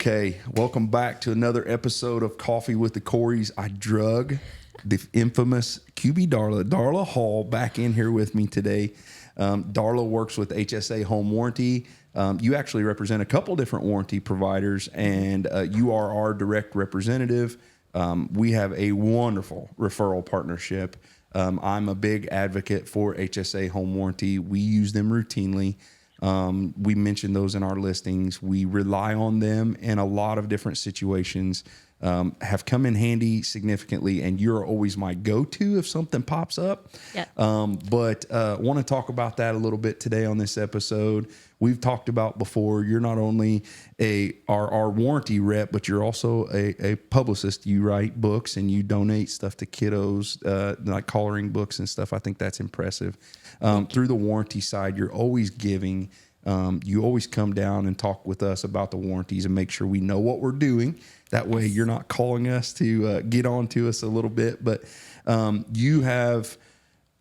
Okay, welcome back to another episode of Coffee with the Coreys. I drug the infamous QB Darla Hall back in here with me today. Darla works with HSA Home Warranty. You actually represent a couple different warranty providers, and you are our direct representative. We have a wonderful referral partnership. I'm a big advocate for HSA Home Warranty. We use them routinely. We mention those in our listings. We rely on them in a lot of different situations, have come in handy significantly, and you're always my go-to if something pops up. Yeah. But want to talk about that a little bit today on this episode. We've talked about before, you're not only our warranty rep, but you're also a publicist. You write books and you donate stuff to kiddos, like coloring books and stuff. I think that's impressive. Through the warranty side, you're always giving. You always come down and talk with us about the warranties and make sure we know what we're doing. That way you're not calling us to get on to us a little bit. But you have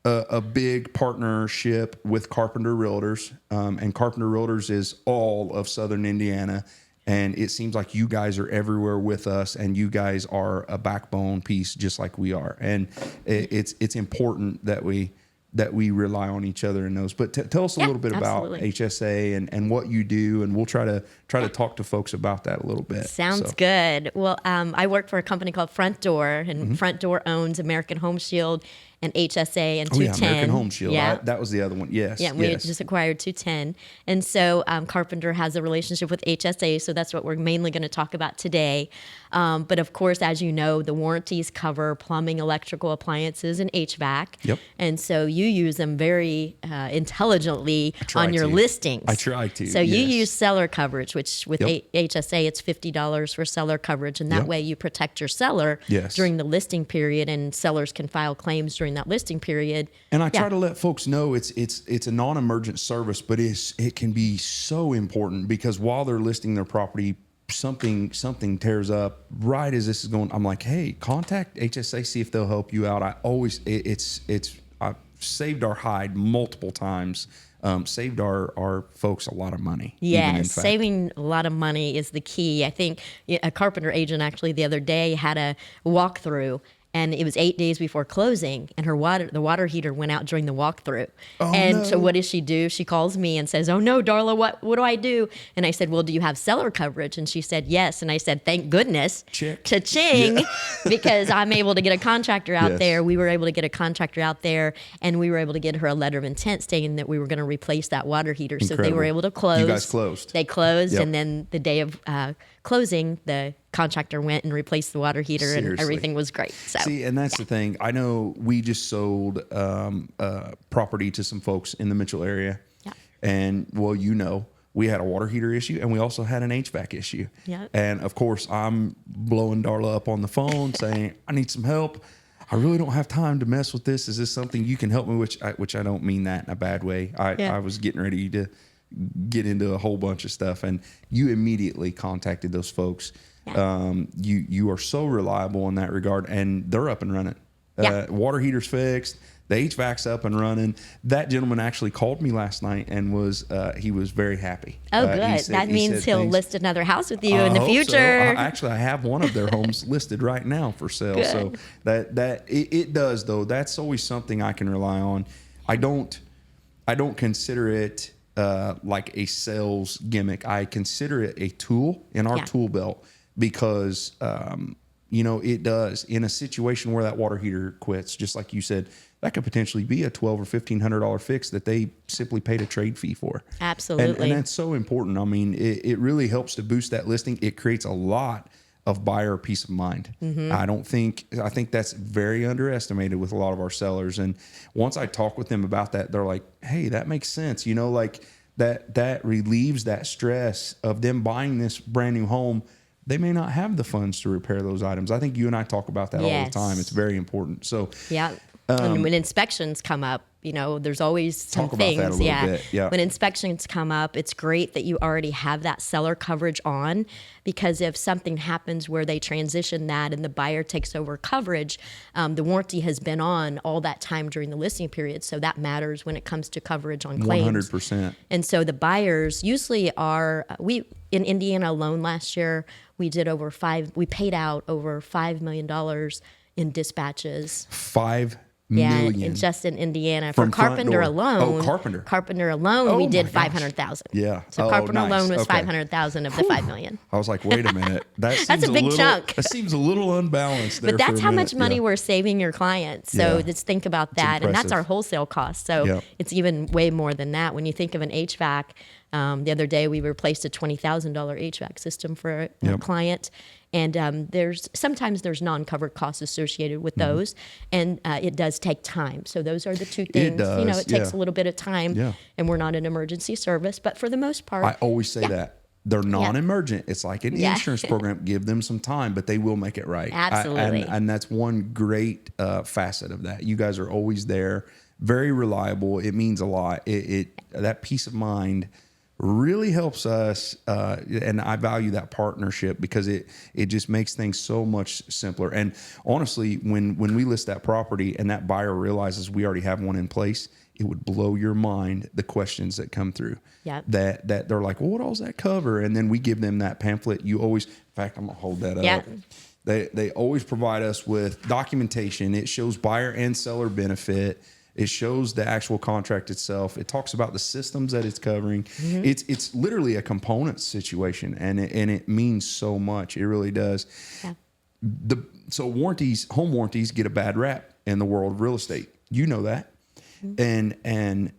a big partnership with Carpenter Realtors, and Carpenter Realtors is all of Southern Indiana, and it seems like you guys are everywhere with us, and you guys are a backbone piece just like we are, and it's important that we rely on each other in those. But tell us a little bit about HSA and what you do, and we'll try to talk to folks about that a little bit. Sounds good. Well, I work for a company called Front Door, and Front Door owns American Home Shield and HSA and 210. Yeah, American Home Shield. Yeah. That was the other one. Yes. Yeah, we just acquired 210. And so Carpenter has a relationship with HSA, so that's what we're mainly going to talk about today. But of course, as you know, the warranties cover plumbing, electrical appliances, and HVAC. Yep. And so you use them very intelligently on your listings. I try to. So you use seller coverage, which with HSA, it's $50 for seller coverage. And that way you protect your seller during the listing period, and sellers can file claims during that listing period. And I try to let folks know it's a non-emergent service, but it can be so important because while they're listing their property, something tears up right as this is going. I'm like, hey, contact HSA, see if they'll help you out. I've saved our hide multiple times. Saved our folks a lot of money. Yes, saving a lot of money is the key. I think a Carpenter agent actually the other day had a walkthrough, and it was 8 days before closing, and the water heater went out during the walkthrough. So what does she do? She calls me and says, "Oh no, Darla, what do I do?" And I said, "Well, do you have seller coverage?" And she said, "Yes." And I said, "Thank goodness." Cha-ching, because I'm able to get a contractor out there. We were able to get a contractor out there, and we were able to get her a letter of intent stating that we were going to replace that water heater. Incredible. So they were able to close. You guys closed. They closed, and then the day of closing, the contractor went and replaced the water heater. Seriously. And everything was great. So, see, and that's the thing. I know we just sold property to some folks in the Mitchell area. Yeah. And, well, we had a water heater issue, and we also had an HVAC issue. Yeah. And, of course, I'm blowing Darla up on the phone saying, I need some help. I really don't have time to mess with this. Is this something you can help me with? Which I don't mean that in a bad way. I was getting ready to get into a whole bunch of stuff, and you immediately contacted those folks. You are so reliable in that regard, and they're up and running. Water heater's fixed, the HVAC's up and running. That gentleman actually called me last night and he was very happy. Oh, good. That means he'll list another house with you in the future. So. I have one of their homes listed right now for sale. Good. So it does, though. That's always something I can rely on. I don't consider it like a sales gimmick. I consider it a tool in our tool belt because, it does in a situation where that water heater quits, just like you said, that could potentially be a $1,200 or $1,500 fix that they simply paid a trade fee for. Absolutely. And that's so important. I mean, it really helps to boost that listing. It creates a lot of buyer peace of mind. Mm-hmm. I think that's very underestimated with a lot of our sellers. And once I talk with them about that, they're like, hey, that makes sense. Like that relieves that stress of them buying this brand new home. They may not have the funds to repair those items. I think you and I talk about that all the time. It's very important. So and when inspections come up, There's always some Talk about things. that a little bit. Yeah. When inspections come up, it's great that you already have that seller coverage on, because if something happens where they transition that and the buyer takes over coverage, the warranty has been on all that time during the listing period. So that matters when it comes to coverage on claims. 100%. And so the buyers usually in Indiana alone last year, we paid out over $5 million in dispatches. $5 Yeah, million. and just in Indiana From for front Carpenter door. alone. Oh, Carpenter. Carpenter alone, we my did gosh. 500,000. Yeah. So Oh, Carpenter nice. alone was Okay. 500,000 of the 5 million. I was like, wait a minute. That's a big chunk. That seems a little unbalanced there. But that's for a how minute. much money Yeah. we're saving your clients. So Yeah. just think about that. And that's impressive. our wholesale cost. So Yeah. it's even way more than that. When you think of an HVAC, the other day we replaced a $20,000 HVAC system for a Yep. client. And sometimes there's non-covered costs associated with those, and it does take time. So those are the two things. does, It takes yeah. a little bit of time, Yeah. and we're not an emergency service, but for the most part, I always say that. They're non-emergent. It's like an Yeah. insurance program. Give them some time, but they will make it right. Absolutely. And that's one great facet of that. You guys are always there, very reliable. It means a lot. That peace of mind really helps us, and I value that partnership because it just makes things so much simpler. And honestly, when we list that property and that buyer realizes we already have one in place, it would blow your mind the questions that come through. Yep. That they're like, well, what all does that cover? And then we give them that pamphlet. You always, in fact, I'm gonna hold that Yeah. up. They always provide us with documentation. It shows buyer and seller benefit. It shows the actual contract itself. It talks about the systems that it's covering. Mm-hmm. It's literally a component situation, and it means so much. It really does. Yeah. So home warranties get a bad rap in the world of real estate. You know that. Mm-hmm. And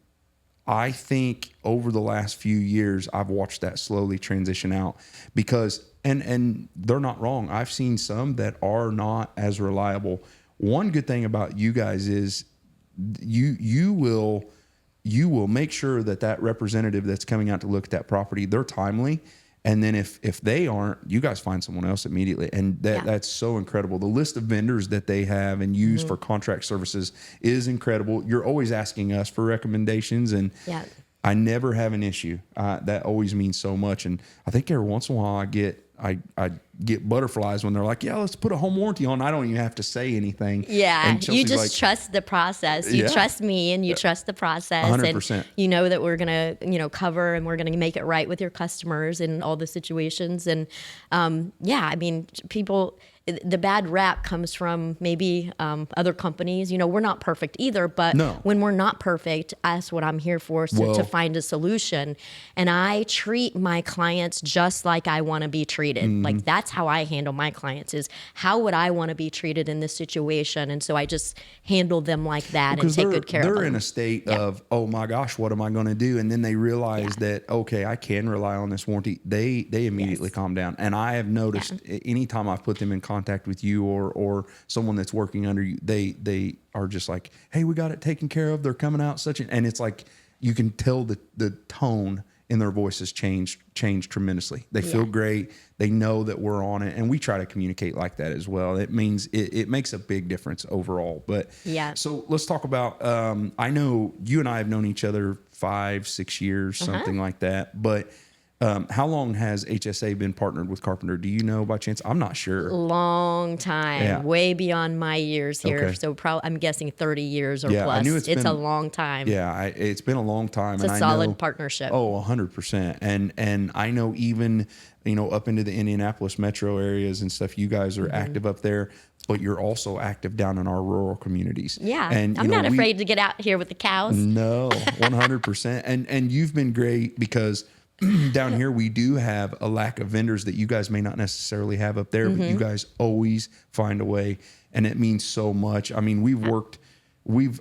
I think over the last few years, I've watched that slowly transition out because, and they're not wrong. I've seen some that are not as reliable. One good thing about you guys is you will make sure that representative that's coming out to look at that property, they're timely. And then if they aren't, you guys find someone else immediately. And that's so incredible. The list of vendors that they have and use for contract services is incredible. You're always asking us for recommendations, and I never have an issue. That always means so much. And I think every once in a while I get butterflies when they're like, yeah, let's put a home warranty on. I don't even have to say anything. Yeah, And you Chelsea's just like, trust the process. You trust me, and you trust the process. 100%. And you know that we're going to, cover, and we're going to make it right with your customers in all the situations. And people, the bad rap comes from maybe other companies. We're not perfect either, but when we're not perfect, that's what I'm here for, to find a solution. And I treat my clients just like I want to be treated. Like that's how I handle my clients, is how would I want to be treated in this situation? And so I just handle them like that and take good care of them. They're in a state of, oh my gosh, what am I going to do? And then they realize that, okay, I can rely on this warranty. They immediately calm down. And I have noticed anytime I've put them in contact with you or someone that's working under you, they are just like, hey, we got it taken care of. They're coming out and it's like, you can tell the tone in their voices changed tremendously. They feel great. They know that we're on it, and we try to communicate like that as well. It means it makes a big difference overall. But so let's talk about. I know you and I have known each other 5-6 years, something like that. But how long has HSA been partnered with Carpenter? Do you know by chance? I'm not sure. Long time, way beyond my years here. Okay. So I'm guessing 30 years or plus. I knew it's a long time. Yeah, it's been a long time. It's a solid partnership. Oh, 100%. And I know even, up into the Indianapolis metro areas and stuff, you guys are active up there, but you're also active down in our rural communities. Yeah, and I'm not afraid to get out here with the cows. No, 100%. And you've been great because down here we do have a lack of vendors that you guys may not necessarily have up there, but you guys always find a way, and it means so much. I mean,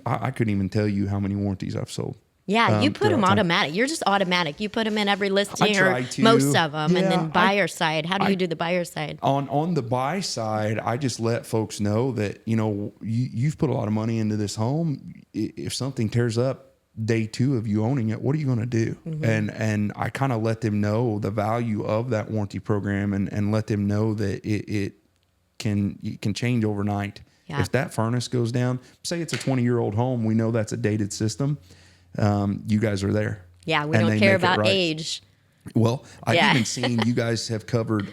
I couldn't even tell you how many warranties I've sold. Yeah, you put them automatic. You're just automatic. You put them in every listing, or most of them, and then buyer side. How do you do the buyer side? On the buy side, I just let folks know that you've put a lot of money into this home. If something tears up day 2 of you owning it, what are you going to do? And I kind of let them know the value of that warranty program, and let them know that it can change overnight. Yeah. If that furnace goes down, say it's a 20-year-old home, we know that's a dated system. You guys are there. Yeah, we And don't they care make it about right. age. Well, I've Yeah. even seen you guys have covered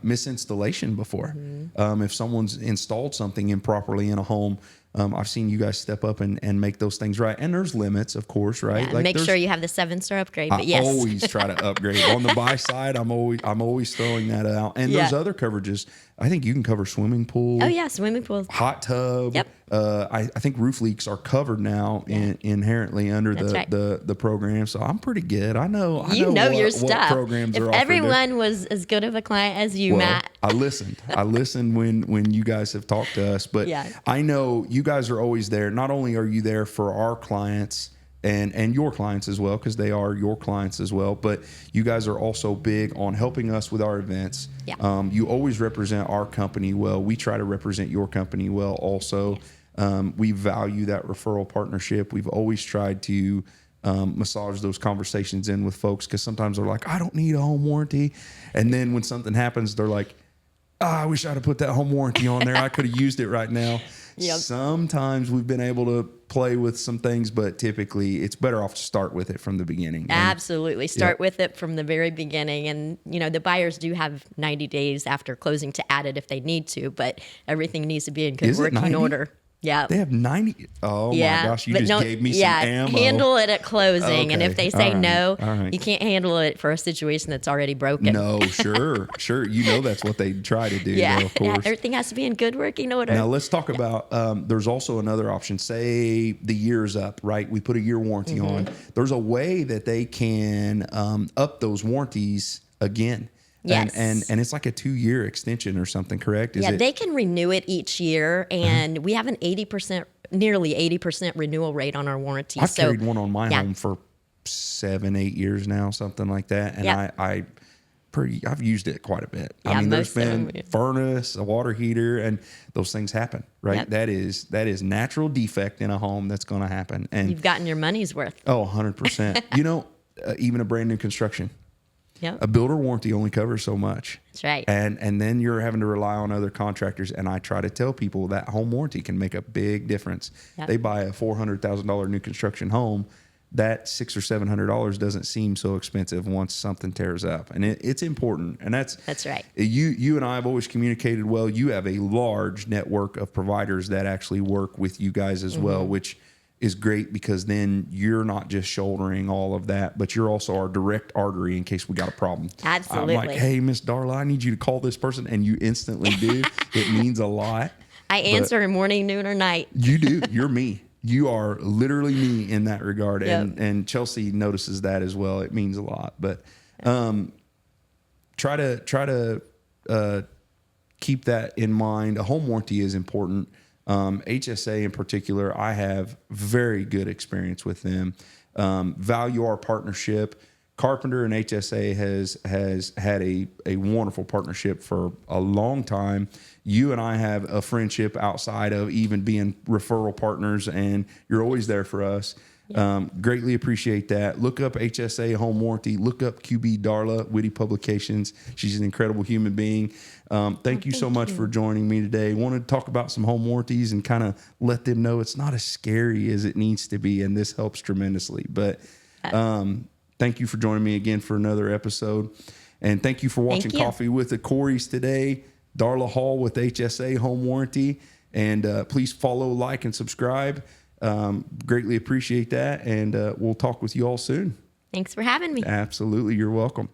misinstallation before. If someone's installed something improperly in a home, I've seen you guys step up and make those things right. And there's limits, of course, right? Yeah, make sure you have the 7-star upgrade. But I yes, always try to upgrade. On the buy side, I'm always throwing that out. And there's other coverages. I think you can cover swimming pool. oh yeah, swimming pools. Hot tub. Yep. I think roof leaks are covered now inherently under That's right. the program. So I'm pretty good. I know You know your what stuff. programs If are offered there. everyone was as good of a client as you, Well, Matt. I listened. I listened when you guys have talked to us, but Yeah. I know you guys are always there. Not only are you there for our clients and your clients as well, because they are your clients as well, but you guys are also big on helping us with our events. Yeah. You always represent our company well. We try to represent your company well also. We value that referral partnership. We've always tried to massage those conversations in with folks, because sometimes they're like, I don't need a home warranty. And then when something happens, they're like, I wish I'd have put that home warranty on there. I could have used it right now. Yep. Sometimes we've been able to play with some things, but typically it's better off to start with it from the beginning. And Absolutely. Start with it from the very beginning. And, the buyers do have 90 days after closing to add it if they need to, but everything needs to be in good Is it working 90? order. Yeah. They have 90. Oh my gosh. You but just gave me some ammo. Handle it at closing. And Okay. if they say All right. no, All right. you can't handle it for a situation that's already broken. No, sure. That's what they try to do, Yeah. though, of course. Everything has to be in good working order. Now let's talk about, there's also another option. Say the year's up, right? We put a year warranty on. There's a way that they can up those warranties again. Yes. And it's like a 2-year extension or something, correct? They can renew it each year, and we have an nearly 80% renewal rate on our warranty. I've carried one on my yeah. home for 7-8 years now, something like that. And Yep. I've used it quite a bit. Yeah, There's most of them, been yeah. furnace, a water heater, and those things happen, right? Yep. That is natural defect in a home that's going to happen. And You've gotten your money's worth. 100%. Even a brand new construction, Yep. a builder warranty only covers so much. That's right. And then you're having to rely on other contractors. And I try to tell people that home warranty can make a big difference. Yep. They buy a $400,000 new construction home. That $600 or $700 doesn't seem so expensive once something tears up, and it's important. And that's right. You and I have always communicated well. You have a large network of providers that actually work with you guys as well, which is great, because then you're not just shouldering all of that, but you're also our direct artery in case we got a problem. Absolutely. I'm like, hey, Miss Darla, I need you to call this person, and you instantly do. It means a lot. I answer morning, noon, or night. You do. You're me. You are literally me in that regard. Yep. And Chelsea notices that as well. It means a lot. But try to keep that in mind. A home warranty is important. HSA in particular, I have very good experience with them. Value our partnership. Carpenter and HSA has had a wonderful partnership for a long time. You and I have a friendship outside of even being referral partners, and you're always there for us. Greatly appreciate that. Look up HSA Home Warranty. Look up QB Darla, Witty Publications. She's an incredible human being. Thank you so much for joining me today. Wanted to talk about some home warranties and kind of let them know it's not as scary as it needs to be, and this helps tremendously. But thank you for joining me again for another episode. And thank you for watching Coffee with the Coreys today. Darla Hall with HSA Home Warranty. And please follow, like, and subscribe. Greatly appreciate that. And we'll talk with you all soon. Thanks for having me. Absolutely. You're welcome.